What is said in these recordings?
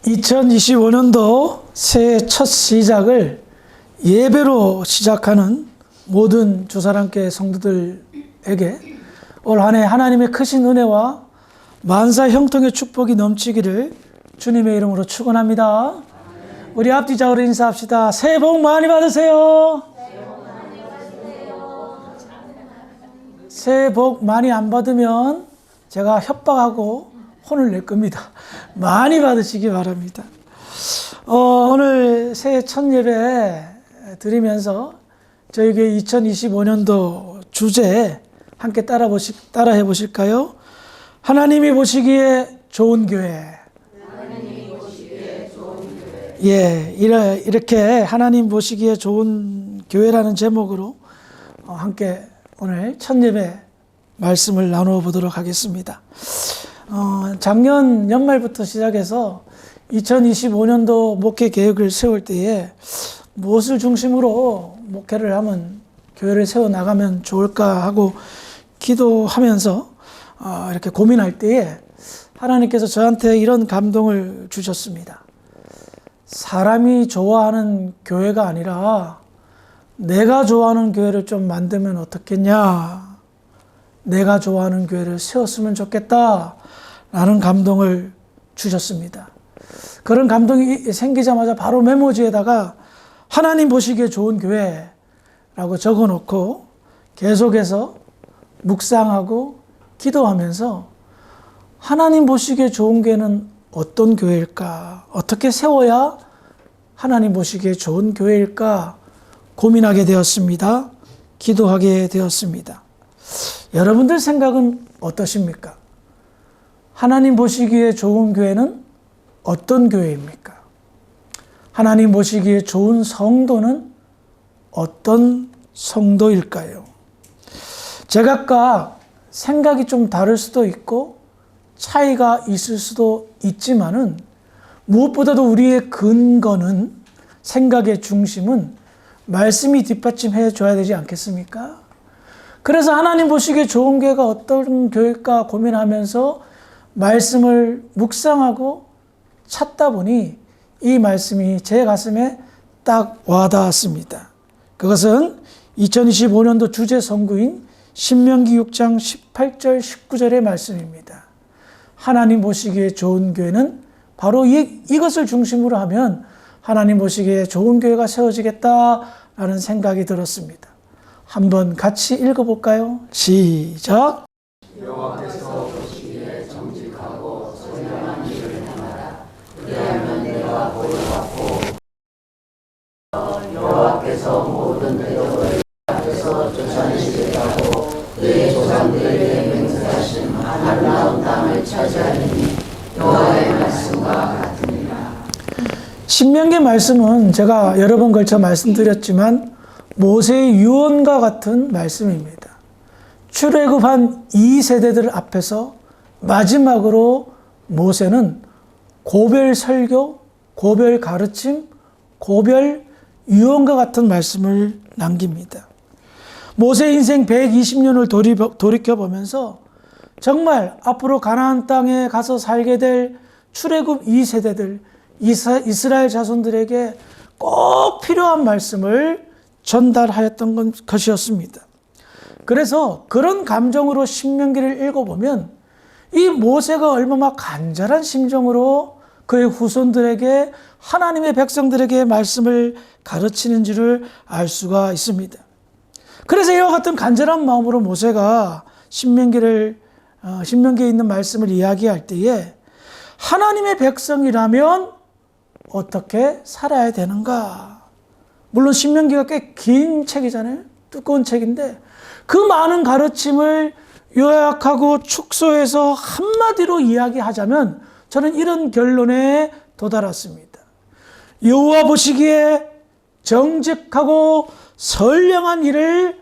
2025년도 새해 첫 시작을 예배로 시작하는 모든 주사랑교회 성도들에게 올 한 해 하나님의 크신 은혜와 만사 형통의 축복이 넘치기를 주님의 이름으로 축원합니다. 우리 앞뒤좌우로 인사합시다. 새해 복 많이 받으세요. 새해 복 많이 안 받으면 제가 협박하고 혼을 낼 겁니다. 많이 받으시기 바랍니다. 오늘 새해 첫 예배 드리면서 저희 교회 2025년도 주제 함께 따라해 보실까요? 하나님이 보시기에 좋은 교회. 예, 이렇게 하나님 보시기에 좋은 교회라는 제목으로 함께 오늘 첫 예배 말씀을 나누어 보도록 하겠습니다. 작년 연말부터 시작해서 2025년도 목회 계획을 세울 때에 무엇을 중심으로 목회를 하면 교회를 세워 나가면 좋을까 하고 기도하면서 이렇게 고민할 때에 하나님께서 저한테 이런 감동을 주셨습니다. 사람이 좋아하는 교회가 아니라 내가 좋아하는 교회를 좀 만들면 어떻겠냐, 내가 좋아하는 교회를 세웠으면 좋겠다 라는 감동을 주셨습니다. 그런 감동이 생기자마자 바로 메모지에다가 하나님 보시기에 좋은 교회라고 적어놓고 계속해서 묵상하고 기도하면서 하나님 보시기에 좋은 교회는 어떤 교회일까? 어떻게 세워야 하나님 보시기에 좋은 교회일까? 고민하게 되었습니다. 기도하게 되었습니다. 여러분들 생각은 어떠십니까? 하나님 보시기에 좋은 교회는 어떤 교회입니까? 하나님 보시기에 좋은 성도는 어떤 성도일까요? 제각각 생각이 좀 다를 수도 있고 차이가 있을 수도 있지만은 무엇보다도 우리의 근거는, 생각의 중심은 말씀이 뒷받침해 줘야 되지 않겠습니까? 그래서 하나님 보시기에 좋은 교회가 어떤 교회일까 고민하면서 말씀을 묵상하고 찾다 보니 이 말씀이 제 가슴에 딱 와닿았습니다. 그것은 2025년도 주제 선구인 신명기 6장 18절 19절의 말씀입니다. 하나님 보시기에 좋은 교회는 바로 이것을 중심으로 하면 하나님 보시기에 좋은 교회가 세워지겠다라는 생각이 들었습니다. 한번 같이 읽어볼까요? 시작! 여호와께서 보시기에 정직하고 선량한 일을 행하라. 그리하면 내가 보호받고 여호와께서 모든 대적을 앞에서 쫓아내시겠다고 그의 조상들에게 맹세하신 아름다운 땅을 차지하리니 여호와의 말씀과 같으니라. 신명기 말씀은 제가 여러 번 걸쳐 말씀드렸지만 모세의 유언과 같은 말씀입니다. 출애굽한 2세대들 앞에서 마지막으로 모세는 고별 설교, 고별 가르침, 고별 유언과 같은 말씀을 남깁니다. 모세 인생 120년을 돌이켜보면서 정말 앞으로 가나안 땅에 가서 살게 될 출애굽 2세대들, 이스라엘 자손들에게 꼭 필요한 말씀을 전달하였던 것이었습니다. 그래서 그런 감정으로 신명기를 읽어보면 이 모세가 얼마나 간절한 심정으로 그의 후손들에게, 하나님의 백성들에게 말씀을 가르치는지를 알 수가 있습니다. 그래서 이와 같은 간절한 마음으로 모세가 신명기에 있는 말씀을 이야기할 때에 하나님의 백성이라면 어떻게 살아야 되는가? 물론 신명기가 꽤 긴 책이잖아요. 두꺼운 책인데 그 많은 가르침을 요약하고 축소해서 한마디로 이야기하자면 저는 이런 결론에 도달했습니다. 여호와 보시기에 정직하고 선량한 일을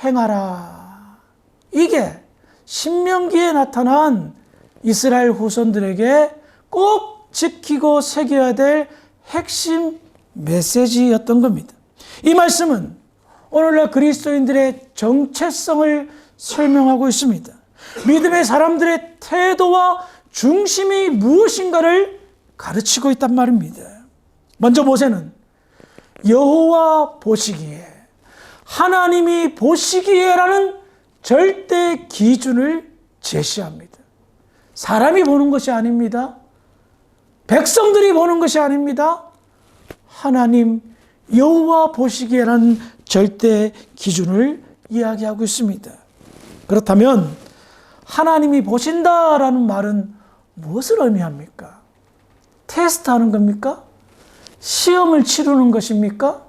행하라. 이게 신명기에 나타난 이스라엘 후손들에게 꼭 지키고 새겨야 될 핵심 메시지였던 겁니다. 이 말씀은 오늘날 그리스도인들의 정체성을 설명하고 있습니다. 믿음의 사람들의 태도와 중심이 무엇인가를 가르치고 있단 말입니다. 먼저 모세는 여호와 보시기에, 하나님이 보시기에라는 절대 기준을 제시합니다. 사람이 보는 것이 아닙니다. 백성들이 보는 것이 아닙니다. 하나님 여호와 보시기에라는 절대 기준을 이야기하고 있습니다. 그렇다면 하나님이 보신다라는 말은 무엇을 의미합니까? 테스트하는 겁니까? 시험을 치르는 것입니까?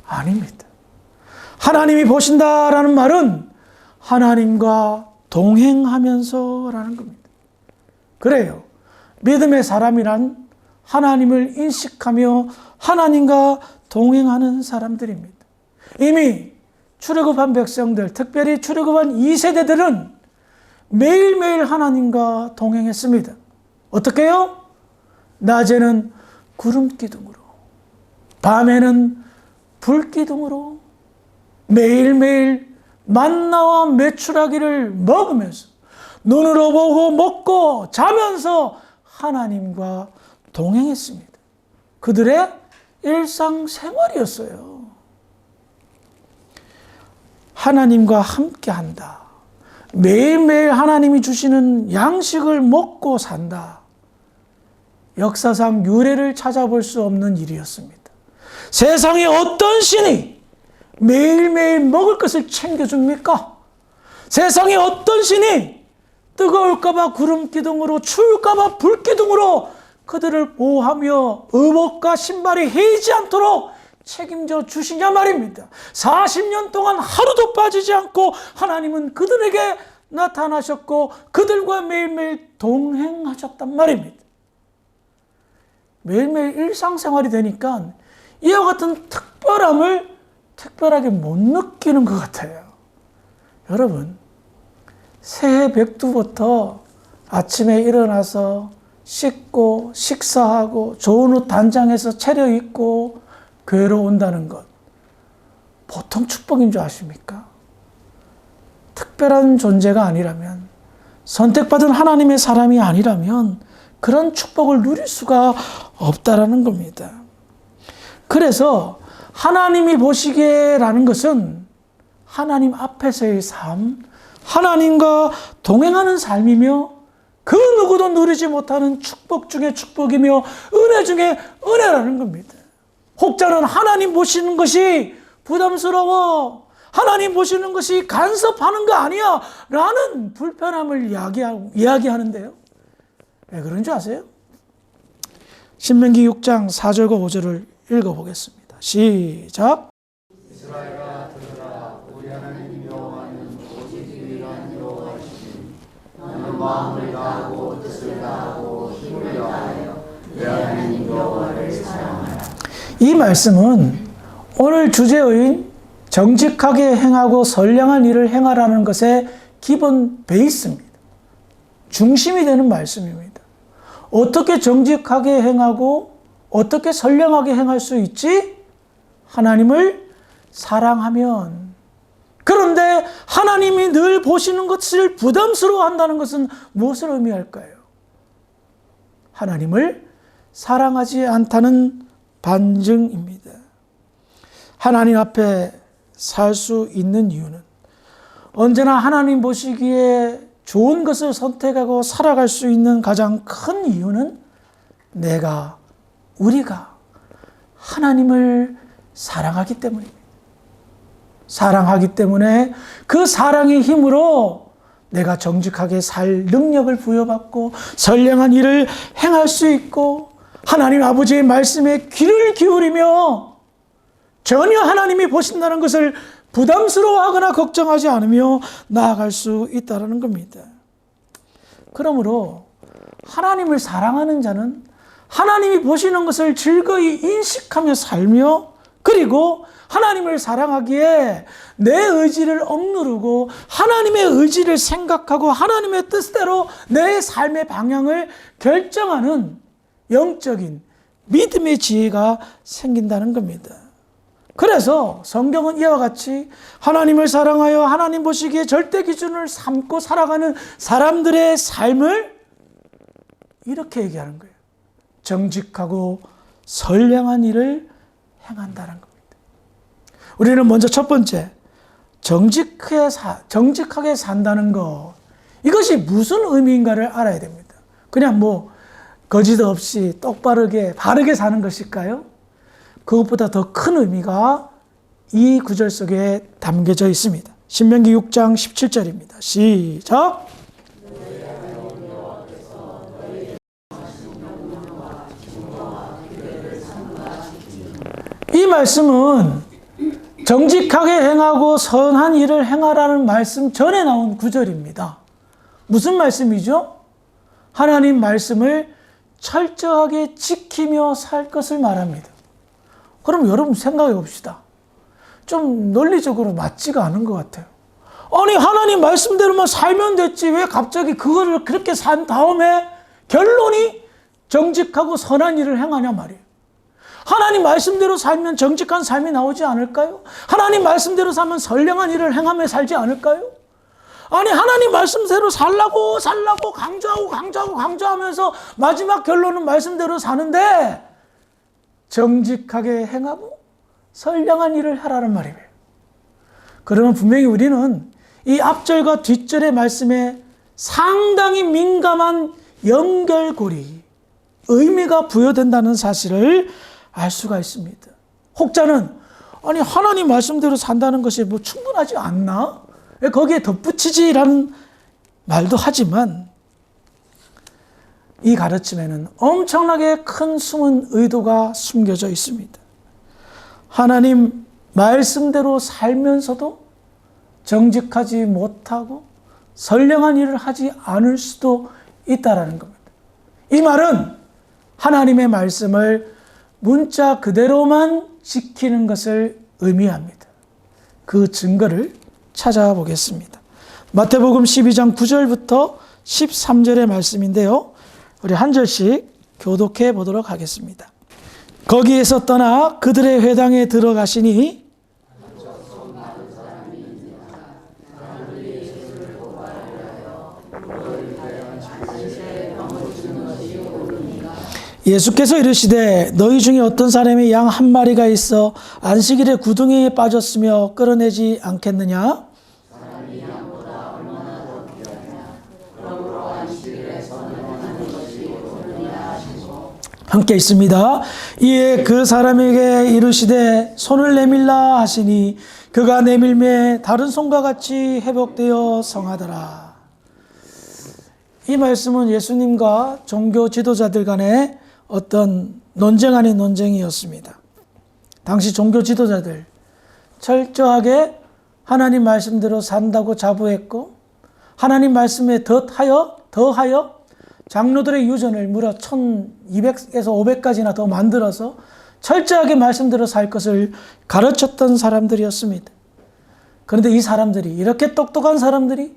아닙니다. 하나님이 보신다라는 말은 하나님과 동행하면서라는 겁니다. 그래요. 믿음의 사람이란 하나님을 인식하며 하나님과 동행하는 사람들입니다. 이미 출애굽한 백성들, 특별히 출애굽한 2세대들은 매일매일 하나님과 동행했습니다. 어떻게 해요? 낮에는 구름기둥으로, 밤에는 불기둥으로 매일매일 만나와 메추라기를 먹으면서 눈으로 보고 먹고 자면서 하나님과 동행했습니다. 그들의 일상생활이었어요. 하나님과 함께한다. 매일매일 하나님이 주시는 양식을 먹고 산다. 역사상 유례를 찾아볼 수 없는 일이었습니다. 세상에 어떤 신이 매일매일 먹을 것을 챙겨줍니까? 세상에 어떤 신이 뜨거울까봐 구름기둥으로, 추울까봐 불기둥으로 그들을 보호하며 의복과 신발이 헤이지 않도록 책임져 주시냐 말입니다. 40년 동안 하루도 빠지지 않고 하나님은 그들에게 나타나셨고 그들과 매일매일 동행하셨단 말입니다. 매일매일 일상생활이 되니까 이와 같은 특별함을 특별하게 못 느끼는 것 같아요. 여러분, 새해 백두부터 아침에 일어나서 씻고 식사하고 좋은 옷 단장해서 차려입고 교회로 온다는 것, 보통 축복인 줄 아십니까? 특별한 존재가 아니라면, 선택받은 하나님의 사람이 아니라면 그런 축복을 누릴 수가 없다라는 겁니다. 그래서 하나님이 보시기에라는 것은 하나님 앞에서의 삶, 하나님과 동행하는 삶이며 그 누구도 누리지 못하는 축복 중에 축복이며 은혜 중에 은혜라는 겁니다. 혹자는 하나님 보시는 것이 부담스러워, 하나님 보시는 것이 간섭하는 거 아니야 라는 불편함을 이야기하는데요. 왜 그런 줄 아세요? 신명기 6장 4절과 5절을 읽어보겠습니다. 시작. 이스라엘아 들으라. 우리 하나님 여호와는 오직 유일한 여호와시니 너는 마음을 다하고 뜻을 다하고 힘을 다하여 내 하나님 여호와를 사랑하라. 이 말씀은 오늘 주제의 정직하게 행하고 선량한 일을 행하라는 것의 기본 베이스입니다. 중심이 되는 말씀입니다. 어떻게 정직하게 행하고 어떻게 선량하게 행할 수 있지? 하나님을 사랑하면. 그런데 하나님이 늘 보시는 것을 부담스러워한다는 것은 무엇을 의미할까요? 하나님을 사랑하지 않다는 반증입니다. 하나님 앞에 살 수 있는 이유는 언제나 하나님 보시기에 좋은 것을 선택하고 살아갈 수 있는 가장 큰 이유는 우리가 하나님을 사랑하기 때문입니다. 사랑하기 때문에 그 사랑의 힘으로 내가 정직하게 살 능력을 부여받고 선량한 일을 행할 수 있고 하나님 아버지의 말씀에 귀를 기울이며 전혀 하나님이 보신다는 것을 부담스러워하거나 걱정하지 않으며 나아갈 수 있다는 겁니다. 그러므로 하나님을 사랑하는 자는 하나님이 보시는 것을 즐거이 인식하며 살며 그리고 하나님을 사랑하기에 내 의지를 억누르고 하나님의 의지를 생각하고 하나님의 뜻대로 내 삶의 방향을 결정하는 영적인 믿음의 지혜가 생긴다는 겁니다. 그래서 성경은 이와 같이 하나님을 사랑하여 하나님 보시기에 절대 기준을 삼고 살아가는 사람들의 삶을 이렇게 얘기하는 거예요. 정직하고 선량한 일을 행한다는 겁니다. 우리는 먼저 첫 번째, 정직하게 산다는 것, 이것이 무슨 의미인가를 알아야 됩니다. 그냥 뭐 거짓 없이 똑바르게 바르게 사는 것일까요? 그것보다 더 큰 의미가 이 구절 속에 담겨져 있습니다. 신명기 6장 17절입니다. 시작! 이 말씀은 정직하게 행하고 선한 일을 행하라는 말씀 전에 나온 구절입니다. 무슨 말씀이죠? 하나님 말씀을 철저하게 지키며 살 것을 말합니다. 그럼 여러분 생각해 봅시다. 좀 논리적으로 맞지가 않은 것 같아요. 아니, 하나님 말씀대로만 살면 됐지 왜 갑자기 그거를 그렇게 산 다음에 결론이 정직하고 선한 일을 행하냐 말이에요. 하나님 말씀대로 살면 정직한 삶이 나오지 않을까요? 하나님 말씀대로 살면 선량한 일을 행하며 살지 않을까요? 아니, 하나님 말씀대로 살라고 강조하면서 마지막 결론은 말씀대로 사는데 정직하게 행하고 선량한 일을 하라는 말이에요. 그러면 분명히 우리는 이 앞절과 뒷절의 말씀에 상당히 민감한 연결고리, 의미가 부여된다는 사실을 알 수가 있습니다. 혹자는 아니, 하나님 말씀대로 산다는 것이 뭐 충분하지 않나? 왜 거기에 덧붙이지라는 말도 하지만 이 가르침에는 엄청나게 큰 숨은 의도가 숨겨져 있습니다. 하나님 말씀대로 살면서도 정직하지 못하고 선량한 일을 하지 않을 수도 있다라는 겁니다. 이 말은 하나님의 말씀을 문자 그대로만 지키는 것을 의미합니다. 그 증거를 찾아보겠습니다. 마태복음 12장 9절부터 13절의 말씀인데요. 우리 한 절씩 교독해 보도록 하겠습니다. 거기에서 떠나 그들의 회당에 들어가시니 예수께서 이르시되 너희 중에 어떤 사람이 양 한 마리가 있어 안식일에 구덩이에 빠졌으며 끌어내지 않겠느냐? 함께 있습니다. 이에 그 사람에게 이르시되 손을 내밀라 하시니 그가 내밀매 다른 손과 같이 회복되어 성하더라. 이 말씀은 예수님과 종교 지도자들 간의 어떤 논쟁 아닌 논쟁이었습니다. 당시 종교 지도자들 철저하게 하나님 말씀대로 산다고 자부했고 하나님 말씀에 더하여 장로들의 유전을 무려 1200에서 500까지나 더 만들어서 철저하게 말씀대로 살 것을 가르쳤던 사람들이었습니다. 그런데 이 사람들이, 이렇게 똑똑한 사람들이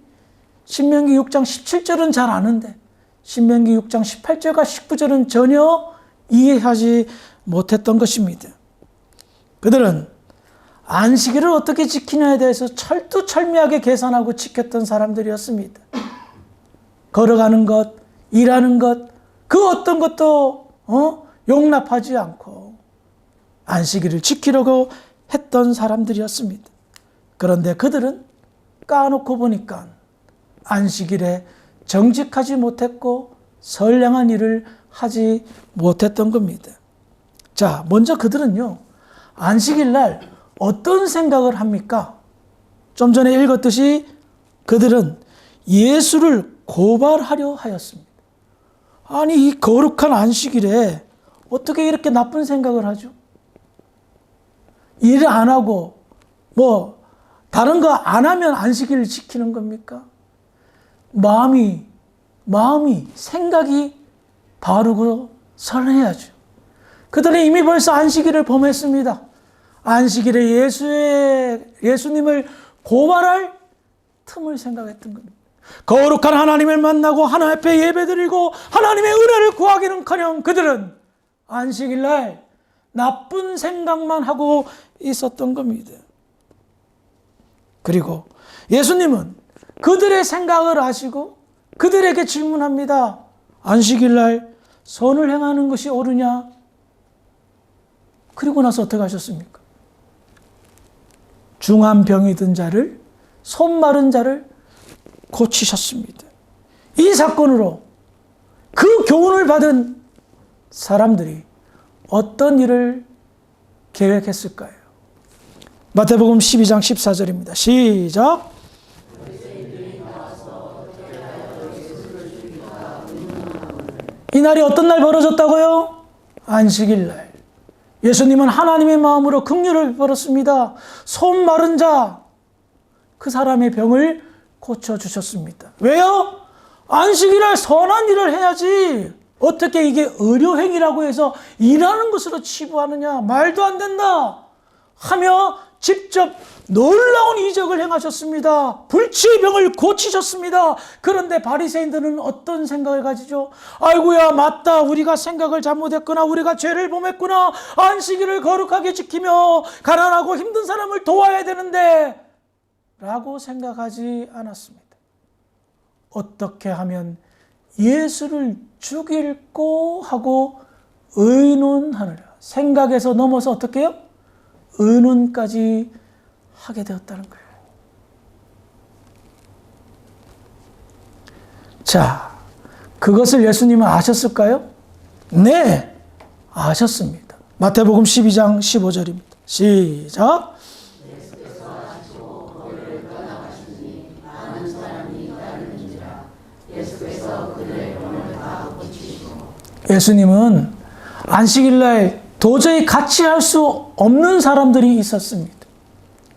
신명기 6장 17절은 잘 아는데 신명기 6장 18절과 19절은 전혀 이해하지 못했던 것입니다. 그들은 안식일을 어떻게 지키냐에 대해서 철두철미하게 계산하고 지켰던 사람들이었습니다. 걸어가는 것, 일하는 것, 그 어떤 것도 용납하지 않고 안식일을 지키려고 했던 사람들이었습니다. 그런데 그들은 까놓고 보니까 안식일에 정직하지 못했고 선량한 일을 하지 못했던 겁니다. 자, 먼저 그들은요, 안식일 날 어떤 생각을 합니까? 좀 전에 읽었듯이 그들은 예수를 고발하려 하였습니다. 아니, 이 거룩한 안식일에 어떻게 이렇게 나쁜 생각을 하죠? 일을 안 하고 다른 거 안 하면 안식일을 지키는 겁니까? 마음이 생각이 바르고 선해야죠. 그들은 이미 벌써 안식일을 범했습니다. 안식일에 예수님을 고발할 틈을 생각했던 겁니다. 거룩한 하나님을 만나고 하나님 앞에 예배드리고 하나님의 은혜를 구하기는커녕 그들은 안식일 날 나쁜 생각만 하고 있었던 겁니다. 그리고 예수님은 그들의 생각을 아시고 그들에게 질문합니다. 안식일 날 선을 행하는 것이 옳으냐? 그리고 나서 어떻게 하셨습니까? 중한 병이 든 자를, 손 마른 자를 고치셨습니다. 이 사건으로 그 교훈을 받은 사람들이 어떤 일을 계획했을까요? 마태복음 12장 14절입니다. 시작. 이날이 어떤 날 벌어졌다고요? 안식일 날. 예수님은 하나님의 마음으로 긍휼을 베풀었습니다. 손 마른 자, 그 사람의 병을 고쳐주셨습니다. 왜요? 안식일에 선한 일을 해야지. 어떻게 이게 의료행위라고 해서 일하는 것으로 치부하느냐? 말도 안 된다 하며 직접 놀라운 이적을 행하셨습니다. 불치의 병을 고치셨습니다. 그런데 바리새인들은 어떤 생각을 가지죠? 아이고야, 맞다. 우리가 생각을 잘못했구나. 우리가 죄를 범했구나. 안식일을 거룩하게 지키며 가난하고 힘든 사람을 도와야 되는데 라고 생각하지 않았습니다. 어떻게 하면 예수를 죽일고 하고 의논하느라 생각에서 넘어서 어떻게 해요? 의논까지 하게 되었다는 거예요. 자, 그것을 예수님은 아셨을까요? 네, 아셨습니다. 마태복음 12장 15절입니다. 시작. 예수님은 안식일날 도저히 같이 할 수 없는 사람들이 있었습니다.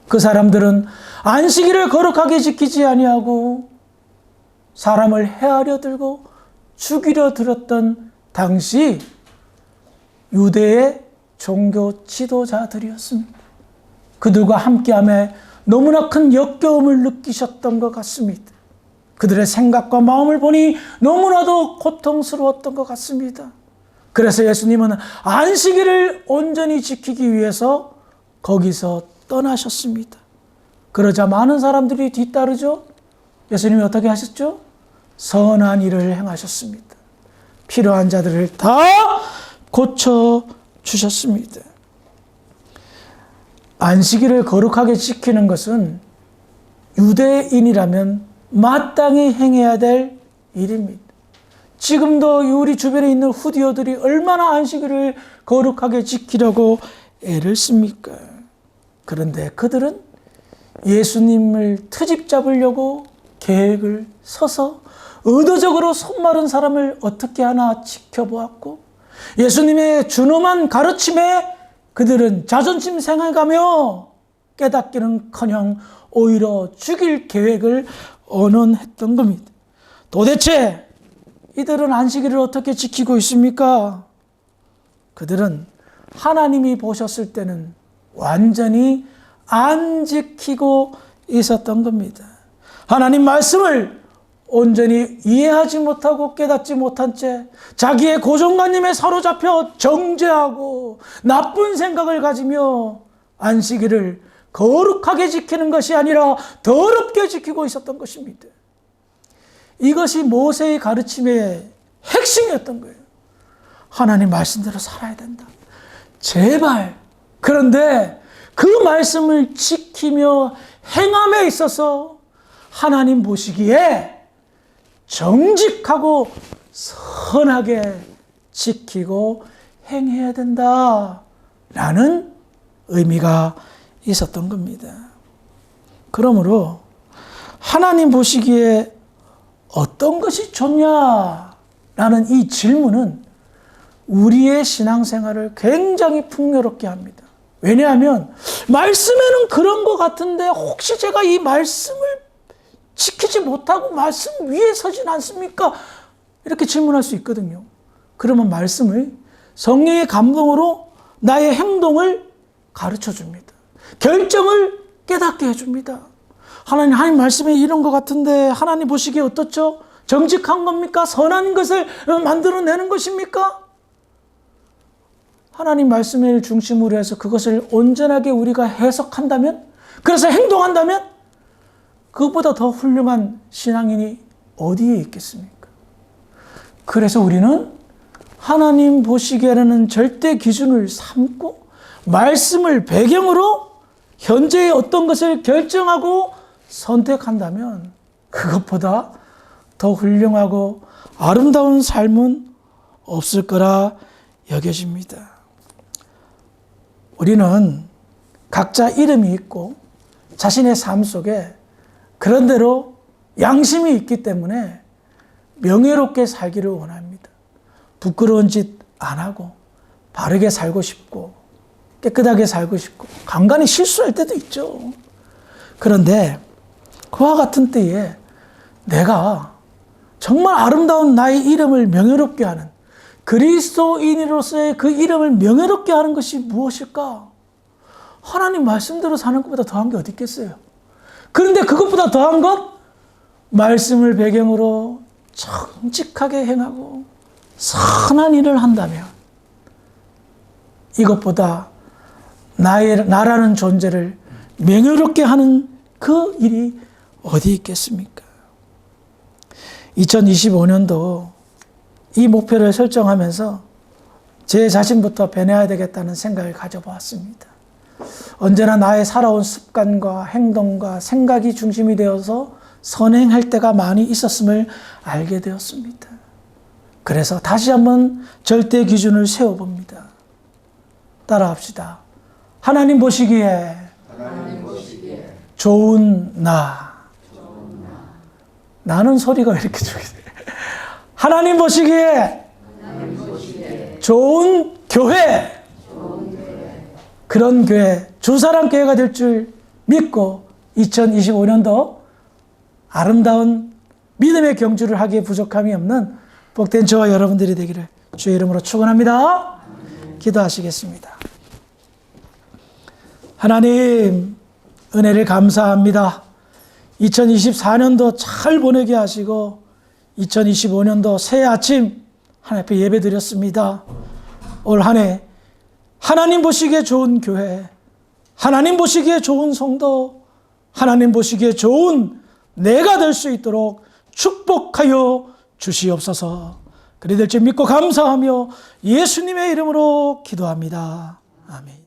그 사람들은 안식일을 거룩하게 지키지 아니하고 사람을 헤아려 들고 죽이려 들었던 당시 유대의 종교 지도자들이었습니다. 그들과 함께함에 너무나 큰 역겨움을 느끼셨던 것 같습니다. 그들의 생각과 마음을 보니 너무나도 고통스러웠던 것 같습니다. 그래서 예수님은 안식일을 온전히 지키기 위해서 거기서 떠나셨습니다. 그러자 많은 사람들이 뒤따르죠. 예수님이 어떻게 하셨죠? 선한 일을 행하셨습니다. 필요한 자들을 다 고쳐주셨습니다. 안식일을 거룩하게 지키는 것은 유대인이라면 마땅히 행해야 될 일입니다. 지금도 우리 주변에 있는 후디오들이 얼마나 안식일을 거룩하게 지키려고 애를 씁니까? 그런데 그들은 예수님을 트집 잡으려고 계획을 서서 의도적으로 손 마른 사람을 어떻게 하나 지켜보았고 예수님의 준엄한 가르침에 그들은 자존심 상해가며 깨닫기는커녕 오히려 죽일 계획을 언언했던 겁니다. 도대체 이들은 안식일을 어떻게 지키고 있습니까? 그들은 하나님이 보셨을 때는 완전히 안 지키고 있었던 겁니다. 하나님 말씀을 온전히 이해하지 못하고 깨닫지 못한 채 자기의 고정관념에 사로잡혀 정죄하고 나쁜 생각을 가지며 안식일을 거룩하게 지키는 것이 아니라 더럽게 지키고 있었던 것입니다. 이것이 모세의 가르침의 핵심이었던 거예요. 하나님 말씀대로 살아야 된다. 제발. 그런데 그 말씀을 지키며 행함에 있어서 하나님 보시기에 정직하고 선하게 지키고 행해야 된다라는 의미가 있었던 겁니다. 그러므로 하나님 보시기에 어떤 것이 좋냐라는 이 질문은 우리의 신앙생활을 굉장히 풍요롭게 합니다. 왜냐하면 말씀에는 그런 것 같은데 혹시 제가 이 말씀을 지키지 못하고 말씀 위에 서진 않습니까? 이렇게 질문할 수 있거든요. 그러면 말씀을 성령의 감동으로 나의 행동을 가르쳐 줍니다. 결정을 깨닫게 해줍니다. 하나님 말씀에 이런 것 같은데 하나님 보시기에 어떻죠? 정직한 겁니까? 선한 것을 만들어내는 것입니까? 하나님 말씀을 중심으로 해서 그것을 온전하게 우리가 해석한다면, 그래서 행동한다면 그것보다 더 훌륭한 신앙인이 어디에 있겠습니까? 그래서 우리는 하나님 보시기에는 절대 기준을 삼고 말씀을 배경으로 현재의 어떤 것을 결정하고 선택한다면 그것보다 더 훌륭하고 아름다운 삶은 없을 거라 여겨집니다. 우리는 각자 이름이 있고 자신의 삶 속에 그런대로 양심이 있기 때문에 명예롭게 살기를 원합니다. 부끄러운 짓 안 하고 바르게 살고 싶고 깨끗하게 살고 싶고 간간히 실수할 때도 있죠. 그런데 그와 같은 때에 내가 정말 아름다운 나의 이름을 명예롭게 하는 그리스도인으로서의 그 이름을 명예롭게 하는 것이 무엇일까? 하나님 말씀대로 사는 것보다 더한 게 어디 있겠어요? 그런데 그것보다 더한 것, 말씀을 배경으로 정직하게 행하고 선한 일을 한다면 이것보다 나라는 존재를 명예롭게 하는 그 일이 어디 있겠습니까? 2025년도 이 목표를 설정하면서 제 자신부터 변해야 되겠다는 생각을 가져보았습니다. 언제나 나의 살아온 습관과 행동과 생각이 중심이 되어서 선행할 때가 많이 있었음을 알게 되었습니다. 그래서 다시 한번 절대 기준을 세워봅니다. 따라합시다. 하나님 보시기에 좋은 나는 소리가 이렇게 좋게 돼. 하나님 보시기에 좋은 교회, 그런 교회, 주사랑 교회가 될 줄 믿고 2025년도 아름다운 믿음의 경주를 하기에 부족함이 없는 복된 저와 여러분들이 되기를 주의 이름으로 축원합니다. 기도하시겠습니다. 하나님, 은혜를 감사합니다. 2024년도 잘 보내게 하시고 2025년도 새 아침 하나님 앞에 예배 드렸습니다. 올 한 해 하나님 보시기에 좋은 교회, 하나님 보시기에 좋은 성도, 하나님 보시기에 좋은 내가 될 수 있도록 축복하여 주시옵소서. 그리 될 줄 믿고 감사하며 예수님의 이름으로 기도합니다. 아멘.